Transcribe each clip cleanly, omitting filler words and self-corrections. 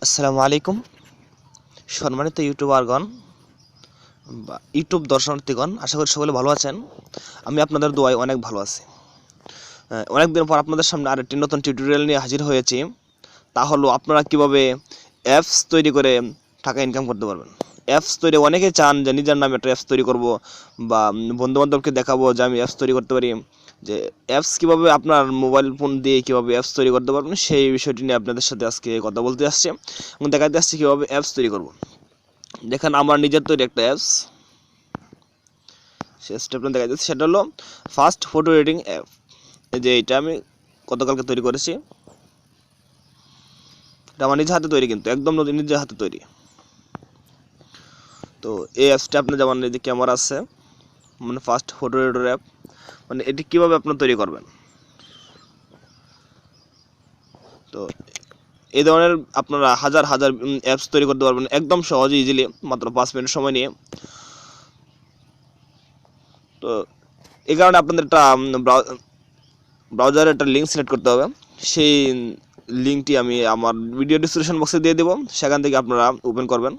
আসসালামু আলাইকুম সম্মানিত ইউটিউবারগণ বা ইউটিউব দর্শনার্থীগণ, আশা করি সকলে ভালো আছেন। আমি আপনাদের দোয়ায় অনেক ভালো আছি। অনেকদিন পর আপনাদের সামনে আরেকটি নতুন টিউটোরিয়াল নিয়ে হাজির হয়েছি। তা হলো আপনারা কিভাবে অ্যাপস তৈরি করে টাকা ইনকাম করতে পারবেন। অ্যাপস তৈরি অনেকেই চান যে নিজের নামে একটা অ্যাপস তৈরি করব বা বন্ধুবান্ধবকে দেখাবো যে আমি অ্যাপস তৈরি করতে পারি। যে অ্যাপস কীভাবে আপনার মোবাইল ফোন দিয়ে কীভাবে অ্যাপস তৈরি করতে পারবেন সেই বিষয়টি নিয়ে আপনাদের সাথে আজকে কথা বলতে আসছে এবং দেখাতে আসছে কীভাবে অ্যাপস তৈরি করব। দেখেন আমার নিজের তৈরি একটা অ্যাপস, সে স্টেপটা দেখা যাচ্ছে, সেটা হলো ফাস্ট ফটো এডিটিং অ্যাপ। এই যে এটা আমি গতকালকে তৈরি করেছি। এটা আমার নিজের হাতে তৈরি, কিন্তু একদম নিজের হাতে তৈরি। তো এই অ্যাপসটা আপনার যেমন এই যে ক্যামেরা আছে, মানে ফাস্ট ফটো এডিটর অ্যাপ, মানে এটি কীভাবে আপনার তৈরি করবেন। তো এই ধরনের আপনারা হাজার হাজার অ্যাপস তৈরি করতে পারবেন একদম সহজে, ইজিলি, মাত্র 5 মিনিট সময় নিয়ে। তো এই কারণে আপনাদের একটা ব্রাউজারে একটা লিঙ্ক সিলেক্ট করতে হবে। সেই লিঙ্কটি আমি আমার ভিডিও ডিসক্রিপশন বক্সে দিয়ে দেবো, সেখান থেকে আপনারা ওপেন করবেন।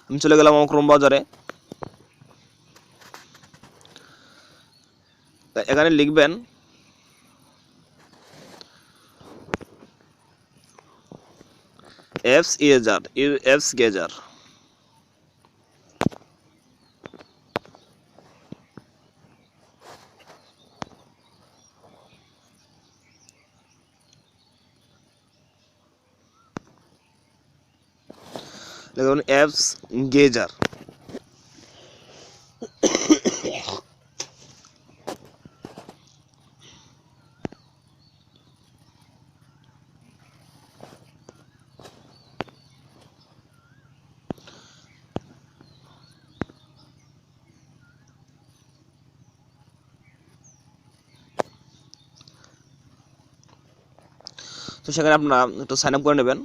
আমি চলে গেলাম আমার ক্রোম ব্রাউজারে। এখানে লিখবেন অ্যাপস গেজার। দেখুন অ্যাপস গেজার। তো সেখানে আপনারা একটু সাইন আপ করে নেবেন।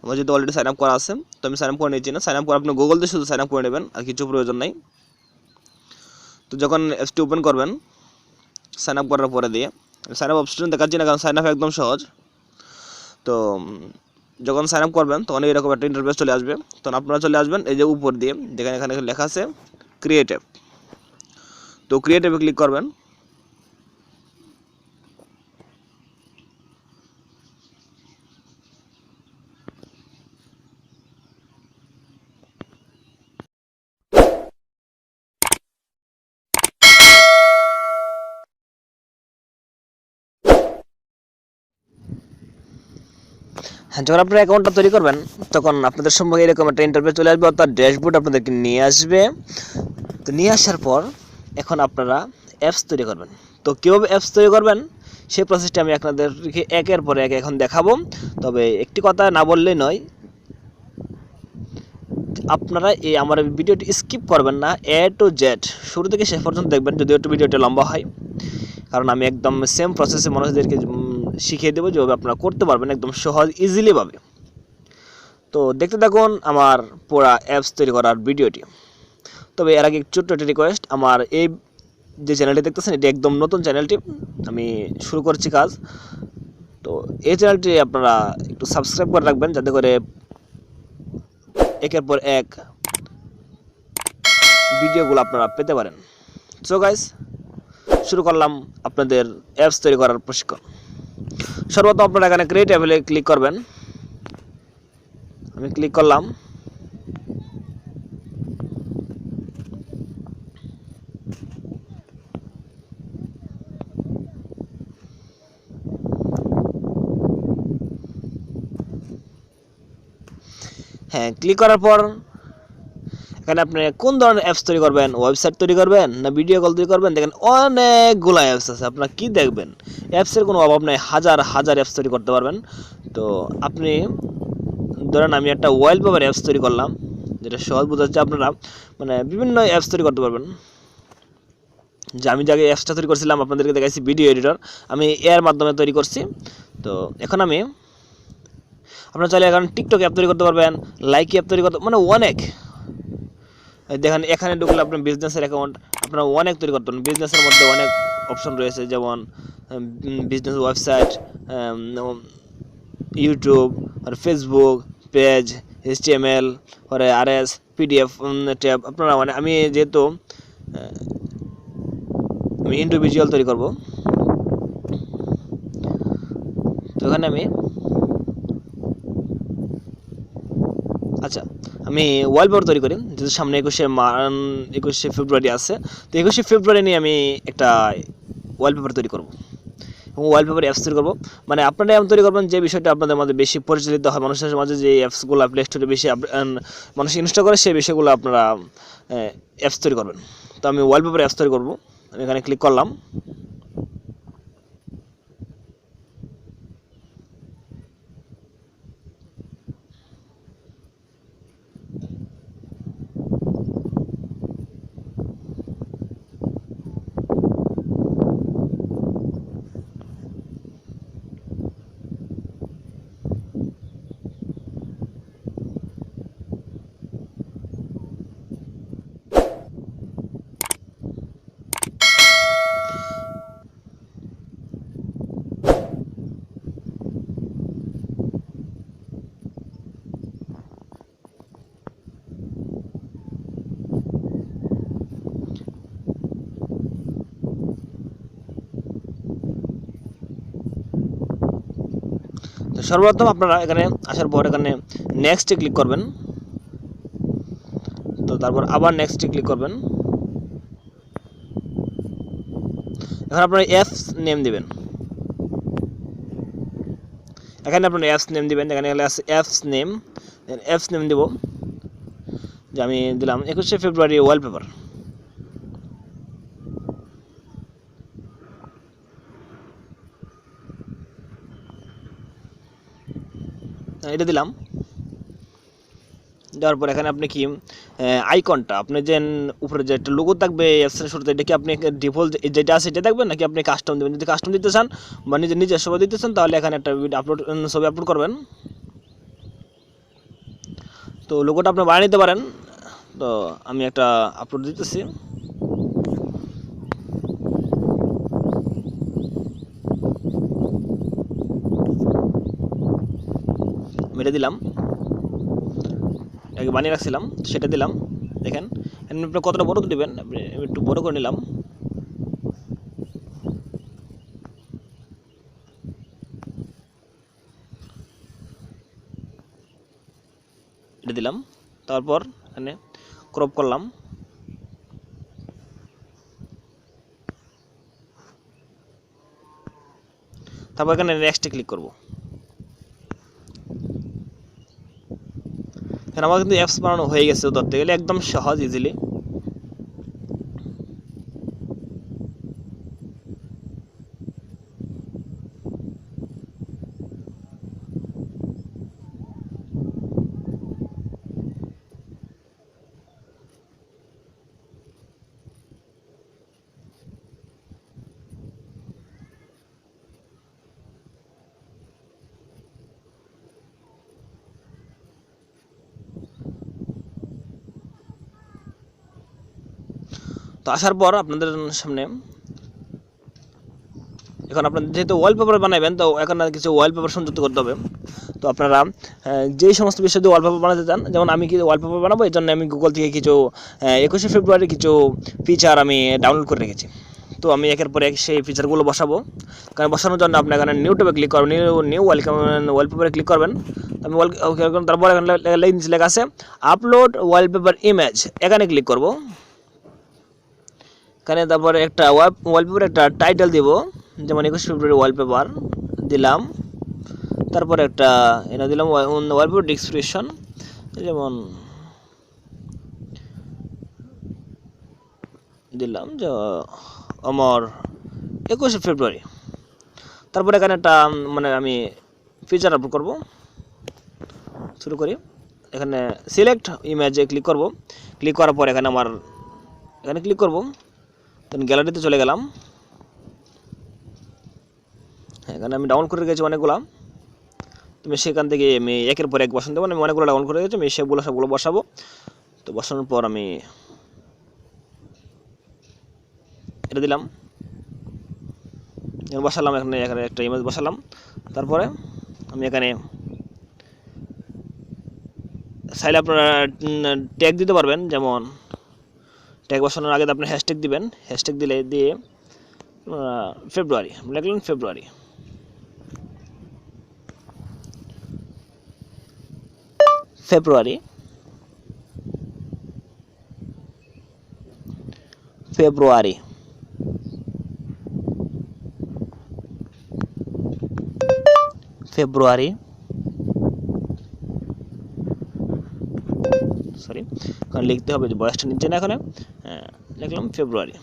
আমার যেহেতু অলরেডি সাইন আপ করা আছে, তো আমি সাইন আপ করে নিচ্ছি না। সাইন আপ করে আপনি গুগল দিয়ে শুধু সাইন আপ করে নেবেন, আর কিছু প্রয়োজন নেই। তো যখন অ্যাপসটি ওপেন করবেন, সাইন আপ করার পরে দিয়ে সাইন আপ অপশন দেখাচ্ছি না, কারণ সাইন আপ একদম সহজ। তো যখন সাইন আপ করবেন তখন এরকম একটা ইন্টারফেস চলে আসবে। তখন আপনারা চলে আসবেন এই যে উপর দিয়ে, যেখানে এখানে লেখা আছে ক্রিয়েট অ্যাপ। তো ক্রিয়েট অ্যাপে ক্লিক করবেন। হ্যাঁ, যখন আপনারা অ্যাকাউন্টটা তৈরি করবেন তখন আপনাদের সম্পর্কে এরকম একটা ইন্টারফেস চলে আসবে, অর্থাৎ ড্যাশবোর্ড আপনাদেরকে নিয়ে আসবে। তো নিয়ে আসার পর এখন আপনারা অ্যাপস তৈরি করবেন। তো কীভাবে অ্যাপস তৈরি করবেন সেই প্রসেসটা আমি আপনাদেরকে একের পর এক এখন দেখাবো। তবে একটি কথা না বললেই নয়, আপনারা এই আমার ভিডিওটি স্কিপ করবেন না, এ টু জেড শুরু থেকে শেষ পর্যন্ত দেখবেন, যদিও একটু ভিডিওটা লম্বা হয়, কারণ আমি একদম সেম প্রসেসে মানুষদেরকে শিখিয়ে দেবো যেভাবে আপনারা করতে পারবেন একদম সহজ ইজিলিভাবে। তো দেখতে থাকুন আমার পুরা অ্যাপস তৈরি করার ভিডিওটি। তবে এর আগে ছোট্ট একটা রিকোয়েস্ট, আমার এই যে চ্যানেলটি দেখতেছেন এটি একদম নতুন চ্যানেলটি, আমি শুরু করছি কাজ। তো এই চ্যানেলটি আপনারা একটু সাবস্ক্রাইব করে রাখবেন, যাতে করে একের পর এক ভিডিওগুলো আপনারা পেতে পারেন। সো গাইস, শুরু করলাম আপনাদের অ্যাপস তৈরি করার প্রশিক্ষণ। সর্বপ্রথম আপনারা এখানে ক্রিয়েট অ্যাপে ক্লিক করবেন। আমি ক্লিক করলাম। হ্যাঁ, ক্লিক করার পর এখানে আপনি কোন ধরনের অ্যাপস তৈরি করবেন, ওয়েবসাইট তৈরি করবেন না ভিডিও কল তৈরি করবেন, দেখেন অনেকগুলো অ্যাপস আছে। আপনারা কি দেখবেন, অ্যাপসের কোনো অভাব নেই, হাজার হাজার অ্যাপস তৈরি করতে পারবেন। তো আপনি ধরেন আমি একটা ওয়ালপেপার অ্যাপস তৈরি করলাম, যেটা সহজ বোঝাচ্ছে। আপনারা মানে বিভিন্ন অ্যাপস তৈরি করতে পারবেন। যে আমি যে অ্যাপসটা তৈরি করছিলাম আপনাদেরকে দেখাইছি, ভিডিও এডিটর, আমি এর মাধ্যমে তৈরি করছি। তো এখন আমি আপনারা চাইলে এখন টিকটক অ্যাপ তৈরি করতে পারবেন, লাইক অ্যাপ তৈরি করতে, মানে অনেক দেখেন এখানে ঢুকলে আপনার বিজনেসের অ্যাকাউন্ট আপনারা অনেক তৈরি করতে পারেন। বিজনেসের মধ্যে অনেক অপশন রয়েছে, যেমন বিজনেস ওয়েবসাইট, ইউটিউব আর ফেসবুক পেজ, HTML পরে RS PDF ট্যাব। আপনারা মানে আমি যেহেতু আমি ইন্ডিভিজুয়াল তৈরি করব, তো এখানে আমি আচ্ছা আমি ওয়ালপেপার তৈরি করি, যেহেতু সামনে 21শে ফেব্রুয়ারি আছে। তো 21শে ফেব্রুয়ারি নিয়ে আমি একটা ওয়ালপেপার তৈরি করব এবং ওয়ালপেপার অ্যাপস তৈরি করবো। মানে আপনারা এমন তৈরি করবেন যে বিষয়টা আপনাদের মধ্যে বেশি পরিচালিত হয়, মানুষের মাঝে যে অ্যাপসগুলো প্লে স্টোরে বেশি মানুষ ইনস্টল করে, সেই বিষয়গুলো আপনারা অ্যাপস তৈরি করবেন। তো আমি ওয়ালপেপার অ্যাপস তৈরি করবো, আমি এখানে ক্লিক করলাম। তো সর্বপ্রথম আপনারা এখানে আসার পর এখানে নেক্সটে ক্লিক করবেন, তো তারপর আবার নেক্সটে ক্লিক করবেন। এখন আপনারা অ্যাপস নেম দিবেন, এখানে আপনারা অ্যাপস নেম দিবেন। এখানে আছে অ্যাপস নেম দিব, যে আমি দিলাম 21শে ফেব্রুয়ারি ওয়ালপেপার। এটা দিলাম, দেওয়ার পর এখানে আপনি কি আইকনটা আপনি যে উপরে যে একটা লোগো থাকবে অ্যাপসের শুরুতে, এটা কি আপনি ডিফল্ট যেটা আছে এটা থাকবেন, নাকি আপনি কাস্টম দেবেন? যদি কাস্টম দিতে চান বা নিজের ছবি দিতে চান, তাহলে এখানে একটা ছবি আপলোড করবেন। তো লোগোটা আপনি বানিয়ে নিতে পারেন। তো আমি একটা আপলোড দিতেছি, মেরে দিলাম, আগে বানিয়ে রাখছিলাম সেটা দিলাম। দেখেন আপনি কতটা বড় দেবেন, আপনি একটু বড় করে নিলাম। এটা দিলাম, তারপর এখানে ক্রপ করলাম, তারপর এখানে নেক্সটে ক্লিক করব। এখানে আমার কিন্তু অ্যাপস বানানো হয়ে গেছে, ধরতে গেলে একদম সহজ, ইজিলি। তো আসার পর আপনাদের সামনে এখন আপনাদের যেহেতু ওয়ালপেপার বানাবেন, তো এখন কিছু ওয়ালপেপার সংযুক্ত করতে হবে। তো আপনারা যেই সমস্ত বিষয় দিয়ে ওয়ালপেপার বানাতে চান, যেমন আমি কি ওয়ালপেপার বানাবো, এই জন্য আমি গুগল থেকে কিছু 21শে ফেব্রুয়ারি কিছু ফিচার আমি ডাউনলোড করে রেখেছি। তো আমি একের পর এক সেই ফিচারগুলো বসাবো। কারণ বসানোর জন্য আপনি এখানে নিউটুবে ক্লিক করবেন, নিউ ওয়ালপেপারে ক্লিক করবেন। আমি তারপর এখানে লেখা আছে আপলোড ওয়ালপেপার ইমেজ, এখানে ক্লিক করব। এখানে তারপরে একটা ওয়ালপেপার একটা টাইটেল দিব, যেমন 21 ফেব্রুয়ারি ওয়ালপেপার দিলাম। তারপরে একটা এটা দিলাম ওয়ালপেপার ডিসক্রিপশন, যেমন দিলাম যে আমার 21শে ফেব্রুয়ারি। তারপরে এখানে একটা মানে আমি ফিচার আপলোড করব, শুরু করি। এখানে সিলেক্ট ইমেজে ক্লিক করব, ক্লিক করার পর এখানে আমার এখানে ক্লিক করব, দেন গ্যালারিতে চলে গেলাম। এখানে আমি ডাউনলোড করে রেখেছি অনেকগুলো, তুমি সেখান থেকে আমি একের পর এক বসান দেবো। আমি অনেকগুলো ডাউনলোড করে রেখেছি, আমি সবগুলো বসাবো। তো বসানোর পর আমি এটা দিলাম, বসালাম, এখানে একটা ইমেজ বসালাম। তারপরে আমি এখানে চাইলে আপনারা ট্যাগ দিতে পারবেন, যেমন ট্যাগ বসানোর আগে আপনি হ্যাশট্যাগ দিবেন, হ্যাশট্যাগ দিয়ে ফেব্রুয়ারি লিখলেন, ফেব্রুয়ারি। ফেব্রুয়ারি ফেব্রুয়ারি ফেব্রুয়ারি সরি, কারণ লিখতে হবে, যে বয়সটা নিচ্ছে না এখানে, লিখলাম ফেব্রুয়ারি।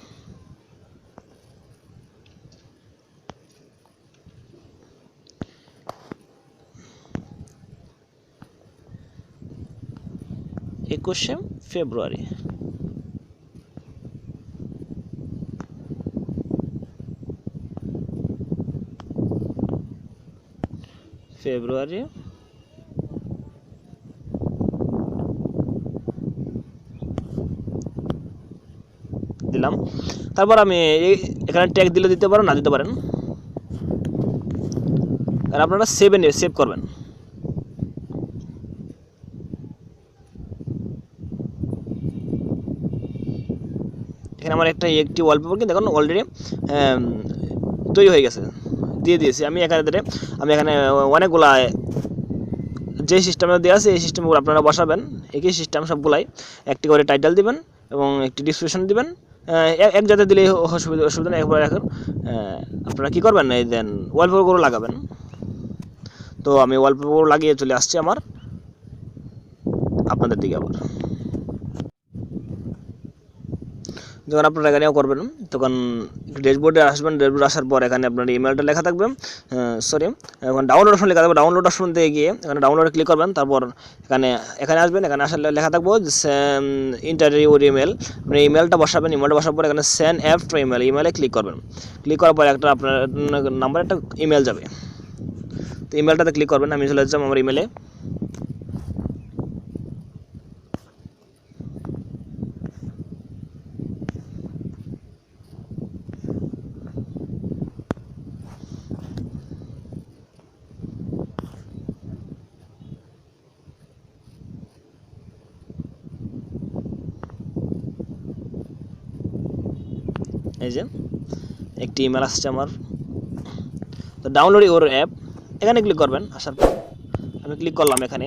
একুশে ফেব্রুয়ারি, ফেব্রুয়ারি দিলাম। তারপর আমি এখানে ট্যাগ দিলে দিতে পারেন, না দিতে পারেন, আর আপনারা সেভ করবেন। এখানে আমার একটি ওয়ালপেপার কিন্তু এখন অলরেডি তৈরি হয়ে গেছে, দিয়ে দিয়েছি আমি এখানে অনেকগুলা যে সিস্টেমে দেওয়া আছে এই সিস্টেমগুলো আপনারা বসাবেন, একই সিস্টেম সবগুলাই। একটি করে টাইটেল দিবেন এবং একটি ডিসক্রিপশন দিবেন, এক জায়গায় দিলেই অসুবিধা নেই। একবার এখন আপনারা কী করবেন, এই দেন ওয়ালপেপারগুলো লাগাবেন। তো আমি ওয়ালপেপার লাগিয়ে চলে আসছি আপনাদের দিকে। আবার যখন আপনারা এখানেও করবেন, তখন ড্যাশবোর্ডে আসবেন, ড্যাশবোর্ডে আসার পর এখানে আপনার ইমেলটা লেখা থাকবে, সরি, এখন ডাউনলোড অপশন লেখা থাকবে। ডাউনলোড অপশন দিয়ে গিয়ে এখানে ডাউনলোডে ক্লিক করবেন। তারপর এখানে আসবেন, এখানে আসলে লেখা থাকবো ইন্টার ইউর ইমেল, আপনি ইমেলটা বসাবেন। ইমেলটা বসার পর এখানে সেন্ড অ্যাপ টু ইমেল, ইমেলে ক্লিক করবেন। ক্লিক করার পর আপনার নাম্বারে একটা ইমেল যাবে, তো ইমেলটাতে ক্লিক করবেন। আমি চলে যাচ্ছি আমার ইমেলে। এই যে একটি ইমেল আসছে আমার, তো ডাউনলোড ইউর অ্যাপ, এখানে ক্লিক করবেন। আসার পর আমি ক্লিক করলাম, এখানে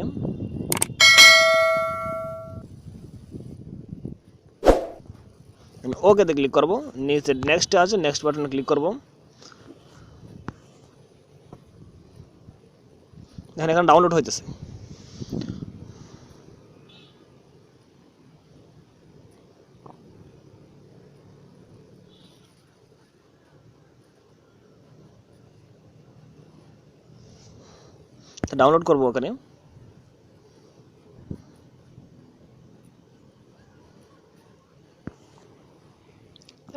আমি ওকেতে ক্লিক করবো। নিচে নেক্সট আছে, নেক্সট বাটনে ক্লিক করবো। এখানে ডাউনলোড হইতেছে। ডাউনলোড করবো ওখানে,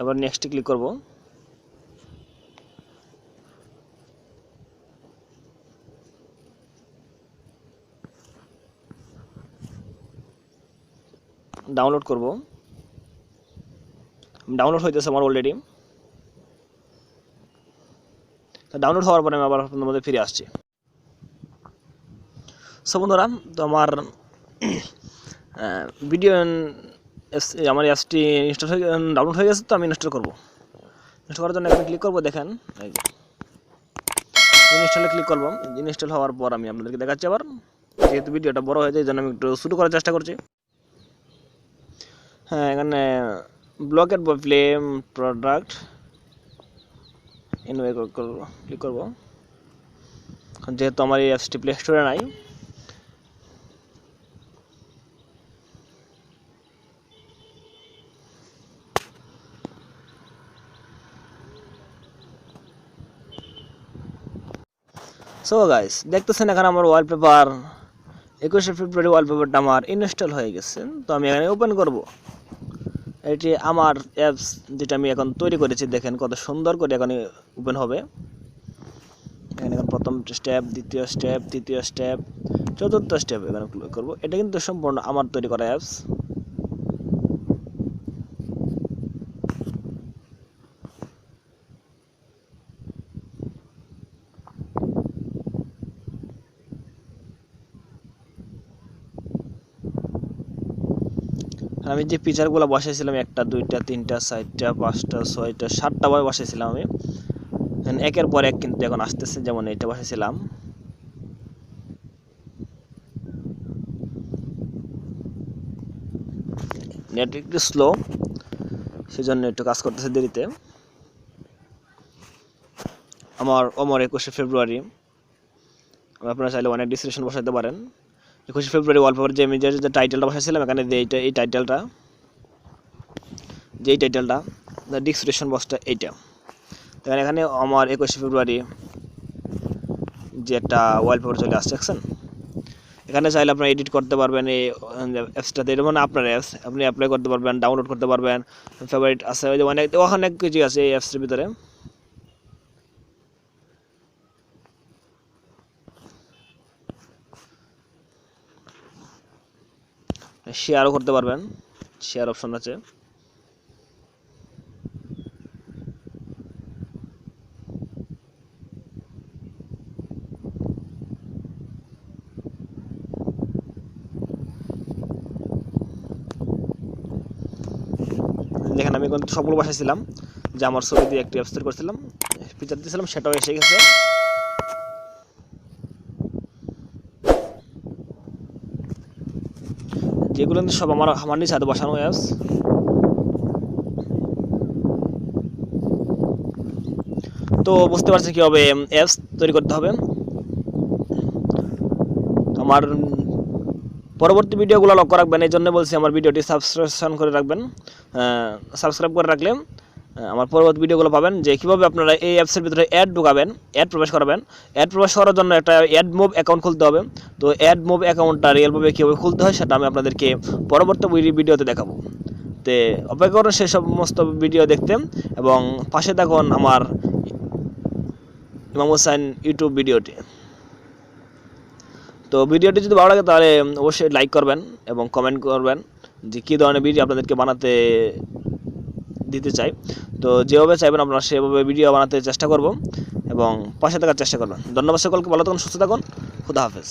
এবার নেক্সটে ক্লিক করব। ডাউনলোড করব, ডাউনলোড হইতেছে আমার অলরেডি। ডাউনলোড হওয়ার পরে আমি আবার আপনাদের মধ্যে ফিরে আসছি। সো বন্ধুরা, তো আমার ভিডিও আমার অ্যাপসটি ডাউনলোড হয়ে গেছে। তো আমি ইনস্টল করবো। ইনস্টল করার জন্য এখানে ক্লিক করবো। দেখেন, এই যে ইনস্টলে ক্লিক করবো। ইনস্টল হওয়ার পর আমি আপনাদেরকে দেখাচ্ছি আবার, যেহেতু ভিডিওটা বড় হয়ে যায় এই জন্য আমি একটু শুরু করার চেষ্টা করছি। হ্যাঁ, এখানে ব্লকেট বা প্লে প্রোডাক্ট ইনওয়ে ক্লিক করবো, যেহেতু আমার এই অ্যাপসটি প্লে স্টোরে নাই। সো গাইস, দেখতেছেন এখানে আমার ওয়ালপেপার 21শে ফেব্রুয়ারি ওয়ালপেপারটা আমার ইনস্টল হয়ে গেছে। তো আমি এখানে ওপেন করব। এটি আমার অ্যাপস যেটা আমি এখন তৈরি করেছি। দেখেন কত সুন্দর করে এখানে ওপেন হবে। এখানে প্রথম স্টেপ, দ্বিতীয় স্টেপ, তৃতীয় স্টেপ, চতুর্থ স্টেপ এখানে ক্লিক করব। এটা কিন্তু সম্পূর্ণ আমার তৈরি করা অ্যাপস। আমি যে পিকচারগুলো বসাইছিলাম 1টা 2টা 3টা 4টা 5টা 6টা 7টা ভাবে বসাইছিলাম আমি, একের পর এক কিন্তু এখন আসতেছে। যেমন এটা বসাইছিলাম, নেট একটু স্লো, সেজন্য একটু কাজ করতেছে দেরিতে। আমার 21শে ফেব্রুয়ারি, আপনারা চাইলে অনেক ডিসক্রিপশন বসাতে পারেন। 21শে ফেব্রুয়ারি ওয়ালপেপার যে আমি যে টাইটেলটা বসাইছিলাম এখানে, এই টাইটেলটা ডিসক্রিপশন বক্সটা এইটা। এখানে আমার 21শে ফেব্রুয়ারি যে একটা ওয়ালপেপার চলে আসছে দেখছেন। এখানে চাইলে আপনারা এডিট করতে পারবেন এই অ্যাপসটাতে, এটা মানে আপনার অ্যাপস, আপনি অ্যাপ্লাই করতে পারবেন, ডাউনলোড করতে পারবেন, ফেভারিট আছে, ওই যে অনেক কিছু আছে এই অ্যাপসের ভিতরে। শেয়ারও করতে পারবেন, শেয়ার অপশন আছে। দেখেন আমি কিন্তু সবগুলো বসাইছিলাম, যে আমার ছবি দিয়ে একটি অ্যাপস তৈরি করছিলাম, পিকচার দিয়েছিলাম, সেটাও এসে গেছে। যেগুলো কিন্তু সব আমার নিচে হাতে বসানো অ্যাপস। তো বুঝতে পারছেন কীভাবে অ্যাপস তৈরি করতে হবে। আমার পরবর্তী ভিডিওগুলো লক্ষ্য রাখবেন, এই জন্য বলছি আমার ভিডিওটি সাবস্ক্রিপশন করে রাখবেন। সাবস্ক্রাইব করে রাখলে আমার পরবর্তী ভিডিওগুলো পাবেন, যে কীভাবে আপনারা এই অ্যাপসের ভিতরে অ্যাড ঢুকাবেন, অ্যাড প্রবেশ করাবেন। অ্যাড প্রবেশ করার জন্য একটা অ্যাড মুভ অ্যাকাউন্ট খুলতে হবে। তো অ্যাড মুভ অ্যাকাউন্টটা রিয়েলভাবে কীভাবে খুলতে হয় সেটা আমি আপনাদেরকে পরবর্তী ভিডিওতে দেখাবো। তো অপেক্ষা করুন সেই সমস্ত ভিডিও দেখতে, এবং পাশে থাকুন আমার ইমাম হোসেন ইউটিউব ভিডিওটি। তো ভিডিওটি যদি ভালো লাগে তাহলে অবশ্যই লাইক করবেন এবং কমেন্ট করবেন যে কী ধরনের ভিডিও আপনাদেরকে বানাতে দিতে চাই। তো যেভাবে চাইবেন আপনারা সেভাবে ভিডিও বানাতে চেষ্টা করব এবং পাশে থাকার চেষ্টা করবেন। ধন্যবাদ সকলকে, ভালো থাকুন, সুস্থ থাকুন, খুদা হাফেজ।